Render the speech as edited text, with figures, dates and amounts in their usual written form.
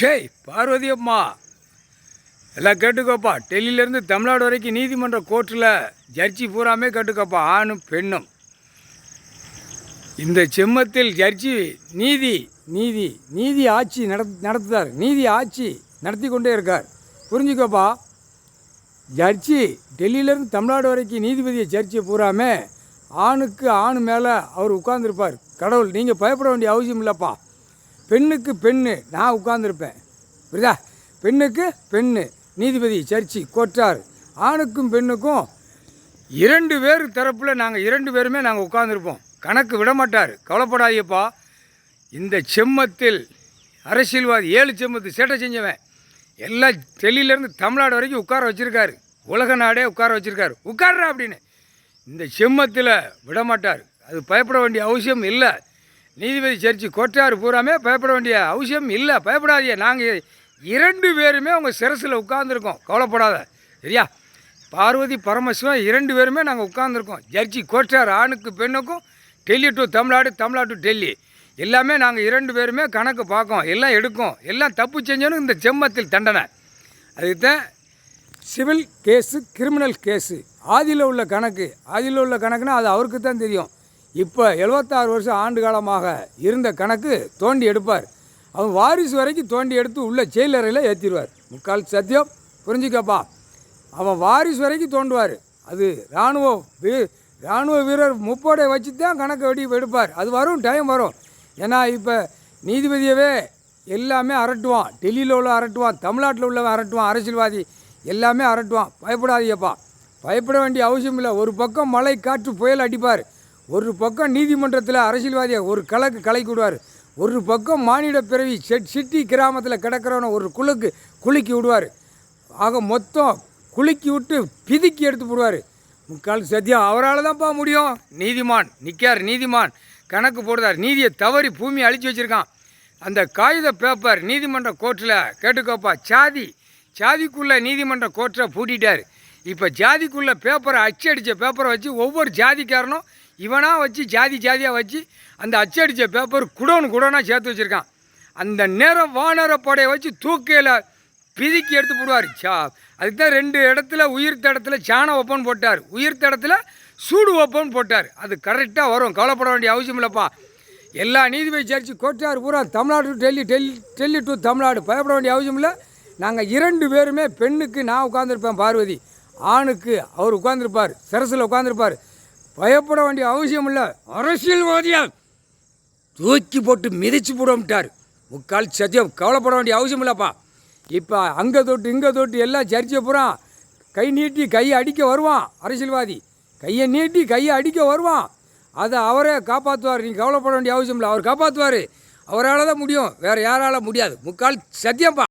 ஷேய் பார்வதி அம்மா எல்லாம் கேட்டுக்கோப்பா. டெல்லியிலேருந்து தமிழ்நாடு வரைக்கும் நீதிமன்ற கோர்ட்டில் ஜட்ஜி பூராமே கேட்டுக்கோப்பா, ஆணும் பெண்ணும். இந்த செம்மத்தில் ஜட்ஜி நீதி நீதி நீதி ஆட்சி நடத்துதார். நீதி ஆட்சி நடத்தி கொண்டே இருக்கார். புரிஞ்சுக்கோப்பா. ஜட்ஜி டெல்லியிலேருந்து தமிழ்நாடு வரைக்கும் நீதிபதியை ஜட்ஜி பூராமே ஆணுக்கு ஆணு மேலே அவர் உட்கார்ந்துருப்பார். கடவுள், நீங்கள் பயப்பட வேண்டிய அவசியம் இல்லைப்பா. பெண்ணுக்கு பெண்ணு நான் உட்கார்ந்துருப்பேன். புரியுதா? பெண்ணுக்கு பெண்ணு நீதிபதி சர்ச்சி கோட்டார். ஆணுக்கும் பெண்ணுக்கும் 2 பேர் தரப்பில் நாங்கள் 2 பேருமே நாங்கள் உட்கார்ந்துருப்போம். கணக்கு விடமாட்டார். கவலைப்படாதீப்பா. இந்த செம்மத்தில் அரசியல்வாதி 7 செம்மத்து சேட்டை செஞ்சவன் எல்லாம் டெல்லியிலேருந்து தமிழ்நாடு வரைக்கும் உட்கார வச்சுருக்காரு. உலக நாடே உட்கார வச்சுருக்காரு. உட்கார்றா அப்படின்னு இந்த செம்மத்தில் விடமாட்டார். அது பயப்பட வேண்டிய அவசியம் இல்லை. நீதிபதி சர்ச்சி கோட்டார் பூராமே பயப்பட வேண்டிய அவசியம் இல்லை. பயப்படாதீங்க. நாங்கள் 2 பேருமே உங்கள் சிரசில் உட்கார்ந்துருக்கோம். கவலைப்படாத, சரியா? பார்வதி பரமசிவம் 2 பேருமே நாங்கள் உட்கார்ந்துருக்கோம். ஜட்ஜி கோட்டார் ஆணுக்கு பெண்ணுக்கும், டெல்லி டு தமிழ்நாடு, தமிழ்நாடு டு டெல்லி எல்லாமே நாங்கள் 2 பேருமே கணக்கு பார்க்கோம், எல்லாம் எடுக்கும். எல்லாம் தப்பு செஞ்சோன்னு இந்த செம்மத்தில் தண்டனை. அதுக்குத்தான் சிவில் கேஸு, கிரிமினல் கேஸு. ஆதியில் உள்ள கணக்கு, ஆதியில் உள்ள கணக்குன்னா அது அவருக்கு தான் தெரியும். இப்போ 76 வருஷம் ஆண்டு காலமாக இருந்த கணக்கு தோண்டி எடுப்பார். அவன் வாரிசு வரைக்கும் தோண்டி எடுத்து உள்ள செயலறையில் ஏற்றிடுவார். முக்கால் சத்தியம். புரிஞ்சுக்கப்பா. அவன் வாரிசு வரைக்கும் தோண்டுவார். அது இராணுவ வீரர் முப்படை வச்சு தான் கணக்கு எடுப்பார். அது வரும், டைம் வரும். ஏன்னா இப்போ நீதிபதியவே எல்லாமே அரட்டுவான். டெல்லியில் உள்ள அரட்டுவான், தமிழ்நாட்டில் உள்ளவன் அரட்டுவான், அரசியல்வாதி எல்லாமே அரட்டுவான். பயப்படாதீப்பா. பயப்பட வேண்டிய அவசியம் இல்லை. ஒரு பக்கம் மழை காற்று புயல் அடிப்பார், ஒரு பக்கம் நீதிமன்றத்தில் அரசியல்வாதியை ஒரு கலக்கி விடுவார், ஒரு பக்கம் மானிட பிறவி சிட்டி கிராமத்தில் கிடக்கிறவனை ஒரு குலுக்கி விடுவார். ஆக மொத்தம் குலுக்கி விட்டு பிதுக்கி எடுத்து போடுவார். முக்கால் சத்தியம் அவரால் தான்ப்பா முடியும். நீதிமான் நிற்கார். நீதிமான் கணக்கு போடுதார். நீதியை தவறி பூமியை அழிச்சு வச்சுருக்கான். அந்த காகித பேப்பர் நீதிமன்ற கோர்ட்டில் கேட்டுக்கோப்பா. ஜாதிக்குள்ளே நீதிமன்ற கோர்ட்டை பூட்டிட்டார். இப்போ ஜாதிக்குள்ளே பேப்பரை அச்சடித்த பேப்பரை வச்சு ஒவ்வொரு ஜாதிக்காரனும் இவனாக வச்சு ஜாதியாக வச்சு அந்த அச்சடித்த பேப்பர் குடோனாக சேர்த்து வச்சுருக்கான். அந்த நேரம் வானர படையை வச்சு தூக்கையில் பிதுக்கி எடுத்து போடுவார். அதுக்கு தான் 2 இடத்துல உயிர்த்த இடத்துல சாண ஒப்பன் போட்டார், உயிர்த்த இடத்துல சூடு ஒப்பன் போட்டார். அது கரெக்டாக வரும். கவலைப்பட வேண்டிய அவசியம் இல்லைப்பா. எல்லா நீதிபதி சர்ச்சி கோட்டார் பூரா தமிழ்நாடு டு டெல்லி டு தமிழ்நாடு பயப்பட வேண்டிய அவசியம் இல்லை. நாங்கள் 2 பேருமே, பெண்ணுக்கு நான் உட்காந்துருப்பேன் பார்வதி, ஆணுக்கு அவர் உட்காந்துருப்பார், சிரசில் உட்காந்துருப்பார். பயப்பட வேண்டிய அவசியம் இல்லை. அரசியல்வாதியாக தூக்கி போட்டு மிதிச்சு போடுவிட்டார். முக்கால் சத்தியம். கவலைப்பட வேண்டிய அவசியம் இல்லைப்பா. இப்போ அங்கே தொட்டு இங்கே தொட்டு எல்லாம் சர்ச்சை பூரா கை நீட்டி கையை அடிக்க வருவான். அரசியல்வாதி கையை நீட்டி கையை அடிக்க வருவான். அதை அவரே காப்பாற்றுவார். நீங்கள் கவலைப்பட வேண்டிய அவசியம் இல்லை. அவர் காப்பாற்றுவார். அவரால் தான் முடியும், வேறு யாரால் முடியாது. முக்கால் சத்தியம்ப்பா.